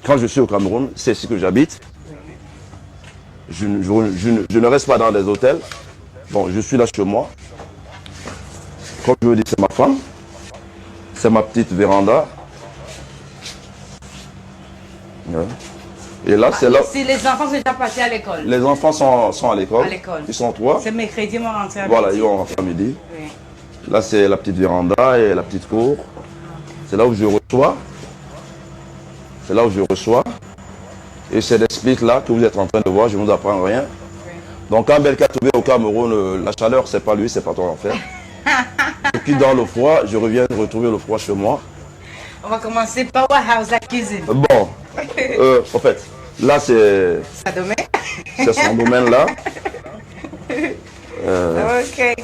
quand je suis au Cameroun, c'est ici que j'habite. Je ne reste pas dans des hôtels. Bon, je suis là chez moi. Comme je vous dis, c'est ma femme. C'est ma petite véranda. Ouais. Et là, c'est là. Si les enfants sont déjà partis à l'école. Les enfants sont à l'école. Ils sont 3. C'est mercredi, ils vont rentrer à midi. Voilà, ils vont rentrer à midi. Oui. Là, c'est la petite véranda et la petite cour. C'est là où je reçois. C'est là où je reçois. Et c'est des splits là que vous êtes en train de voir, je ne vous apprends rien. Oui. Donc quand Belka Toubé au Cameroun, la chaleur, c'est pas lui, c'est pas toi en fait. Et puis dans le froid, je reviens retrouver le froid chez moi. On va commencer Powerhouse, la cuisine. Bon, en fait, là c'est... Ça domaine. C'est son domaine là. Okay.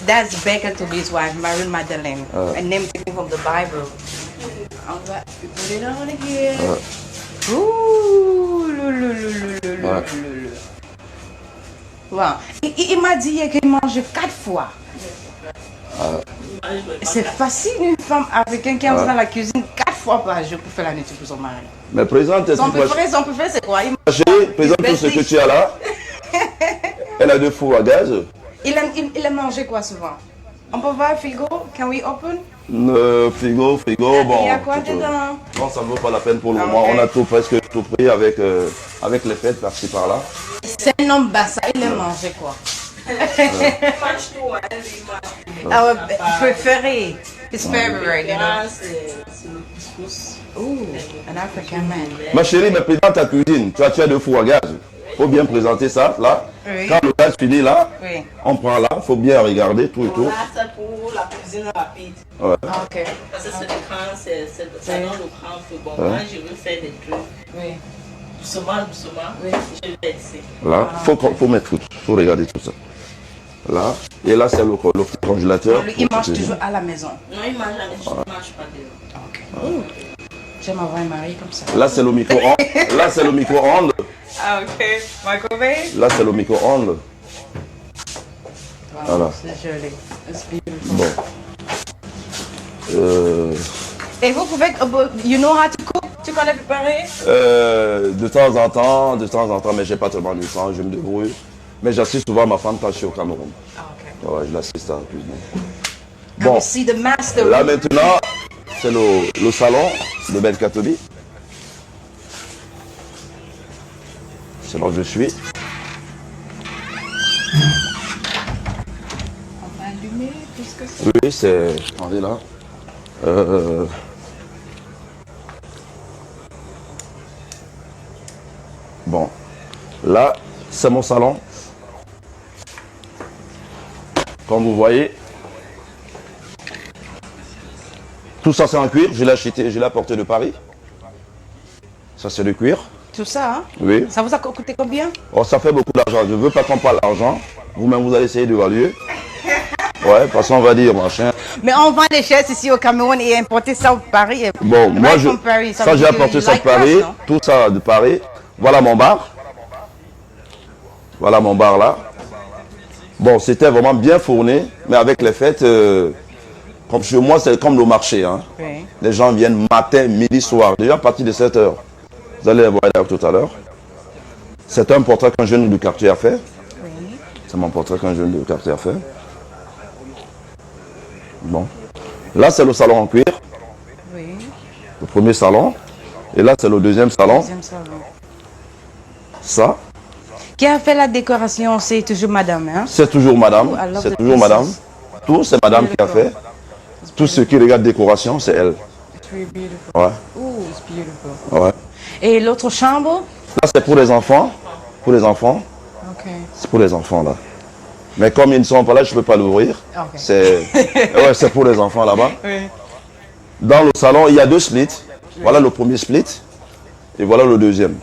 That's Becca Toubé's wife, Marie Madeleine. A name taken from the Bible. All right, we put it on again. Ouh, wow. Il m'a dit hier qu'il mange 4 fois. C'est facile une femme africaine qui entre dans la cuisine 4 fois par jour pour faire la nourriture pour son mari. Mais présente, Son préféré c'est quoi? Chérie, présente tout ce que tu as là. Elle a 2 fours à gaz. Il aime manger quoi souvent? On peut voir frigo? Can we open? Frigo, bon. Il y a quoi dedans? Non, ça ne vaut pas la peine pour le moment. On a tout presque tout pris avec les fêtes par-ci par-là. C'est un homme bassa, il aime manger quoi? Our préféré. His favorite, you know? Ooh, an African man. Ma chérie, mais présente ta cuisine. Tu as 2 fours à gaz. Il faut bien présenter ça, là. Oui. Quand le gaz finit là, Oui. on prend là. Il faut bien regarder tout et tout. Là, c'est pour la cuisine rapide. Ouais. Ah, ok. Parce que c'est le grand, c'est dans le grand feu. Bon, moi, je veux faire des trucs. Oui. Doucement, Oui. Là, je vais essayer. faut mettre tout. Il faut regarder tout ça. Là. Et là, c'est le congélateur. Lui, il mange toujours à la maison. Non, il mange à la maison, il ne mange pas dehors. Ok. J'aime avoir un mari comme ça. Là, c'est le micro-ondes. Là, c'est le micro-ondes. Ah, ok. Microwave? Là, c'est le micro-ondes. Wow, Voilà. c'est joli. It's beautiful. Bon. Et vous pouvez, you know how to cook? Tu connais préparer? De temps en temps, mais j'ai pas tellement de temps, je me débrouille. Mais j'assiste souvent ma femme quand je suis au Cameroun. Ah, ok. Ouais, je l'assiste à la cuisine. Bon. Bon, See the master. là maintenant, c'est le salon de Belka Toubé. C'est là où je suis. On va allumer, qu'est-ce que c'est? Oui, c'est... On est là. Bon, là, c'est mon salon. Comme vous voyez, tout ça c'est en cuir. Je l'ai acheté, je l'ai apporté de Paris. Ça c'est le cuir. Tout ça, hein? Oui. Ça vous a coûté combien? Oh, ça fait beaucoup d'argent. Je ne veux pas qu'on parle d'argent. Vous-même, vous allez essayer d'évaluer. Ouais, parce qu'on va dire machin. Mais on vend des chaises ici au Cameroun et importer ça au Paris. Bon, moi, ça j'ai apporté ça de Paris. Tout ça de Paris. Voilà mon bar. Voilà mon bar là. Bon, c'était vraiment bien fourni, mais avec les fêtes, comme chez moi, c'est comme le marché. Hein. Oui. Les gens viennent matin, midi, soir. Déjà à partir de 7 h. Vous allez les voir tout à l'heure. C'est un portrait qu'un jeune du quartier a fait. Oui. C'est mon portrait qu'un jeune du quartier a fait. Bon. Là, c'est le salon en cuir. Oui. Le premier salon. Et là, c'est le deuxième salon. Deuxième salon. Ça. Qui a fait la décoration? C'est toujours madame, hein? C'est toujours madame. Oh, I love C'est the toujours pieces. madame. Tout, c'est madame qui a fait. Tout ce qui regarde décoration, c'est elle. It's really beautiful. Ouais. Oh, it's beautiful. Ouais. Et l'autre chambre? Là, c'est pour les enfants. Pour les enfants. Ok. C'est pour les enfants, là. Mais comme ils ne sont pas là, je ne peux pas l'ouvrir. Ok. C'est pour les enfants là-bas. Oui. Dans le salon, il y a 2 splits. Voilà le premier split. Et voilà le deuxième.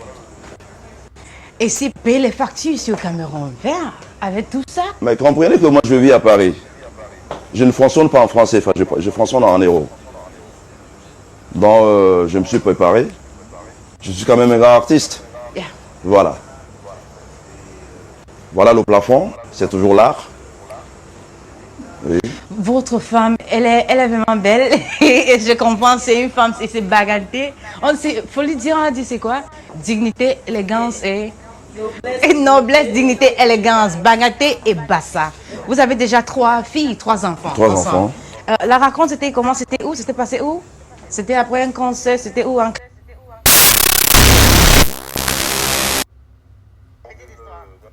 Et c'est payer les factures ici au Cameroun vert avec tout ça? Mais comprenez que moi, je vis à Paris. Je ne fonctionne pas en français, je fonctionne en euros. Donc, je me suis préparé. Je suis quand même un grand artiste. Yeah. Voilà. Voilà le plafond, c'est toujours l'art. Oui. Votre femme, elle est vraiment belle. Et je comprends, c'est une femme, c'est bagatée. Faut lui dire, on a dit c'est quoi? Dignité, élégance et noblesse, dignité, élégance, bagatée et bassa. Vous avez déjà 3 filles, 3 enfants 3 ensemble. enfants. La raconte, c'était comment? C'était où? C'était passé où? C'était après un concert, c'était où? D'un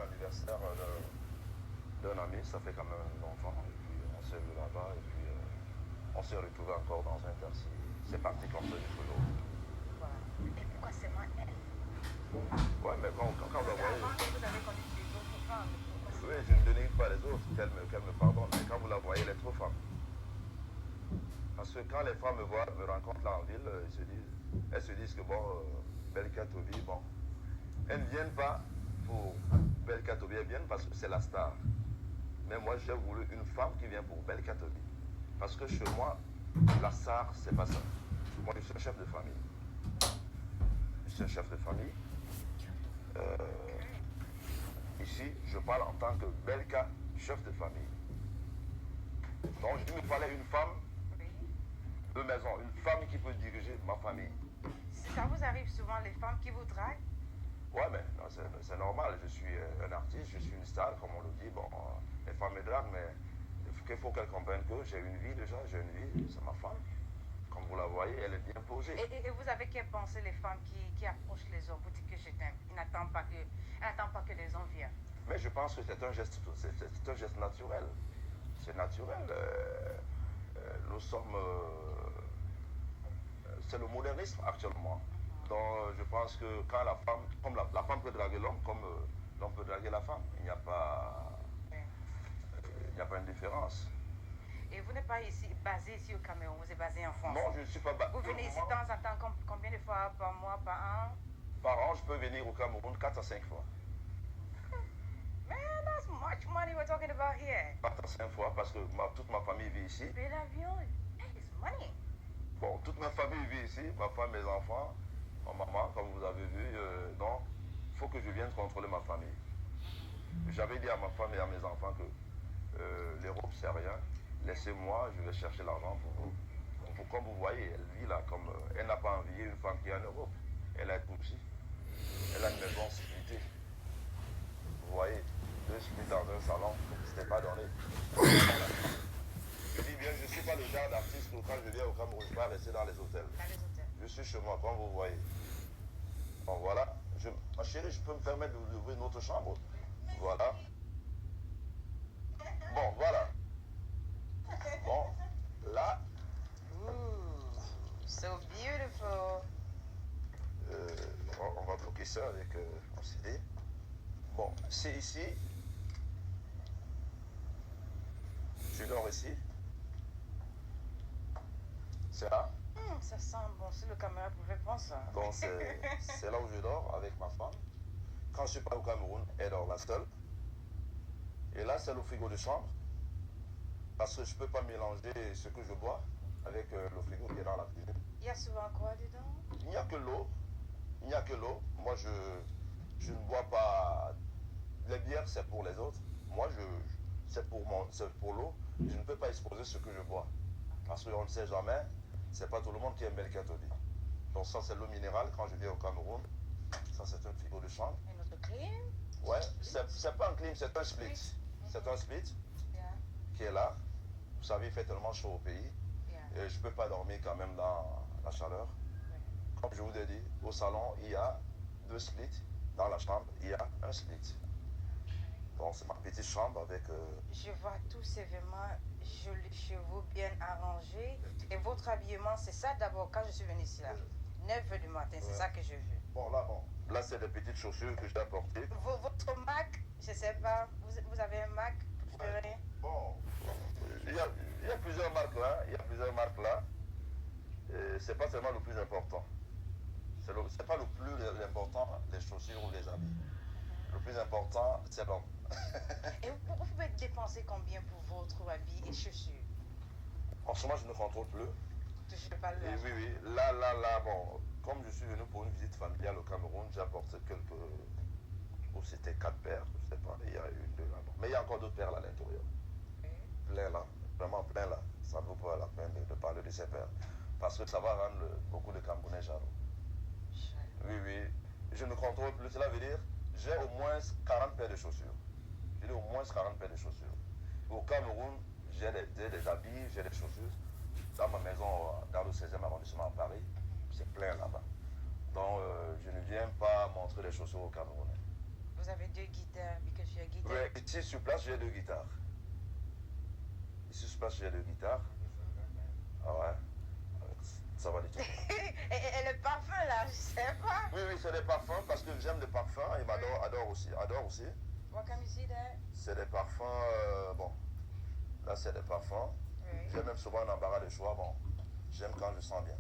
anniversaire d'un ami, ça fait quand même un enfant. Et puis on s'est vu là-bas et puis on s'est retrouvé encore dans un taxi. C'est parti comme ça du boulot. Pourquoi seulement elle? Ouais, mais quand vous la voyez. Vous avez connu des autres femmes. Oui, je ne dénigre pas les autres, qu'elles me pardonnent, mais quand vous la voyez, elle est trop femme. Parce que quand les femmes me rencontrent là en ville, elles se disent que bon, Belka Toby, bon, elles ne viennent pas pour Belka Toby, elles viennent parce que c'est la star. Mais moi, j'ai voulu une femme qui vient pour Belka Toby. Parce que chez moi, la star, c'est pas ça. Moi, je suis un chef de famille. Je suis un chef de famille. Ici, je parle en tant que Belka, chef de famille. Donc, il me fallait une femme de maison, une femme qui peut diriger ma famille. Ça vous arrive souvent, les femmes qui vous draguent? Ouais, mais c'est normal. Je suis un artiste, je suis une star, comme on le dit. Bon, les femmes me draguent, mais il faut qu'elles comprennent que j'ai une vie déjà, j'ai une vie, c'est ma femme. Comme vous la voyez, elle est bien posée. Et vous avez qu'à penser les femmes qui approchent les hommes, vous dites que je t'aime. Elles n'attendent pas que les hommes viennent. Mais je pense que c'est un geste naturel. C'est naturel. Nous sommes... c'est le modernisme actuellement. Donc je pense que quand la femme, comme la femme peut draguer l'homme, comme l'homme peut draguer la femme, il n'y a pas une différence. Et vous n'êtes pas basé ici au Cameroun, vous êtes basé en France? Non, je ne suis pas basé. Vous venez ici de temps en temps, combien de fois par mois, par an? Par an, je peux venir au Cameroun 4 à 5 fois. Man, that's much money we're talking about here. 4 à 5 fois parce que toute ma famille vit ici. Payer l'avion, it's money. Bon, toute ma famille vit ici, ma femme, mes enfants, ma maman, comme vous avez vu. Donc, il faut que je vienne contrôler ma famille. J'avais dit à ma femme et à mes enfants que l'Europe, c'est rien. Laissez-moi, je vais chercher l'argent pour vous. Comme vous voyez, elle vit là, comme elle n'a pas envié une femme qui est en Europe. Elle a tout aussi. Elle a une maison splittée. Vous voyez, 2 splits dans un salon, c'était pas donné. Je dis bien, je ne suis pas le genre d'artiste que quand je viens au Cameroun, je ne vais pas rester dans les hôtels. Je suis chez moi, comme vous voyez. Bon, voilà. Ma chérie, je peux me permettre d'ouvrir une autre chambre. Voilà. Bon, voilà. Bon, là. Ooh, so beautiful. On va bloquer ça avec un CD. Bon, c'est ici. Je dors ici. C'est là. Ça sent bon, si le caméra pouvait prendre ça. Donc c'est là où je dors avec ma femme. Quand je suis pas au Cameroun, elle dort là seule. Et là, c'est le frigo de chambre. Parce que je ne peux pas mélanger ce que je bois avec le frigo qui est dans la cuisine. Il y a souvent quoi dedans? Il n'y a que l'eau. Il n'y a que l'eau. Moi, je ne bois pas. Les bières, c'est pour les autres. Moi, c'est pour l'eau. Je ne peux pas exposer ce que je bois. Parce qu'on ne sait jamais. C'est pas tout le monde qui aime Belka Toby. Donc ça, c'est l'eau minérale quand je viens au Cameroun. Ça, c'est un frigo de chambre. Et notre clim? Ouais, c'est pas un clim, c'est un split. C'est un split qui est là. Vous savez, il fait tellement chaud au pays. Et je ne peux pas dormir quand même dans la chaleur. Comme je vous ai dit, au salon, il y a 2 splits. Dans la chambre, il y a un split. Donc c'est ma petite chambre avec... Je vois tout, c'est vraiment joli chez vous, bien arrangé. Et votre habillement, c'est ça d'abord, quand je suis venue ici là. 9h du matin, c'est ça que j'ai vu. Bon, là c'est des petites chaussures que j'ai apportées. Votre Mac, je sais pas, vous avez un Mac préféré? Bon, il y a plusieurs marques là. Il y a plusieurs marques là. C'est pas seulement le plus important. C'est pas le plus important, les chaussures ou les habits. Le plus important, c'est l'homme. Et vous pouvez dépenser combien pour votre habit et chaussures? En ce moment, je ne contrôle plus. Touchez pas le Oui. Là, bon, comme je suis venu pour une visite familiale au Cameroun, j'ai apporté quelques... Ou c'était 4 paires, je ne sais pas. Il y a une, 2 là. Mais il y a encore d'autres paires là à l'intérieur. Plein là. vraiment plein là. Ça ne vaut pas la peine de parler de ces paires. Parce que ça va rendre beaucoup de Camerounais jaloux. Oui, oui. Je ne contrôle plus. Cela veut dire j'ai au moins 40 paires de chaussures. J'ai au moins 40 paires de chaussures. Au Cameroun, j'ai des habits, j'ai des chaussures. Dans ma maison, dans le 16e arrondissement à Paris, c'est plein là-bas. Donc, je ne viens pas montrer les chaussures aux Camerounais. Vous avez 2 guitares, because you're a guitar. Oui, ici sur place, j'ai 2 guitares. Ici sur place, j'ai 2 guitares. Ah ouais, ça va du tout. Et le parfum là, je sais pas. Oui, oui, c'est des parfums parce que j'aime des parfums et adore aussi. What can you see there? C'est des parfums, bon, là c'est des parfums. Oui. J'ai même souvent un embarras de choix, bon, j'aime quand je sens bien.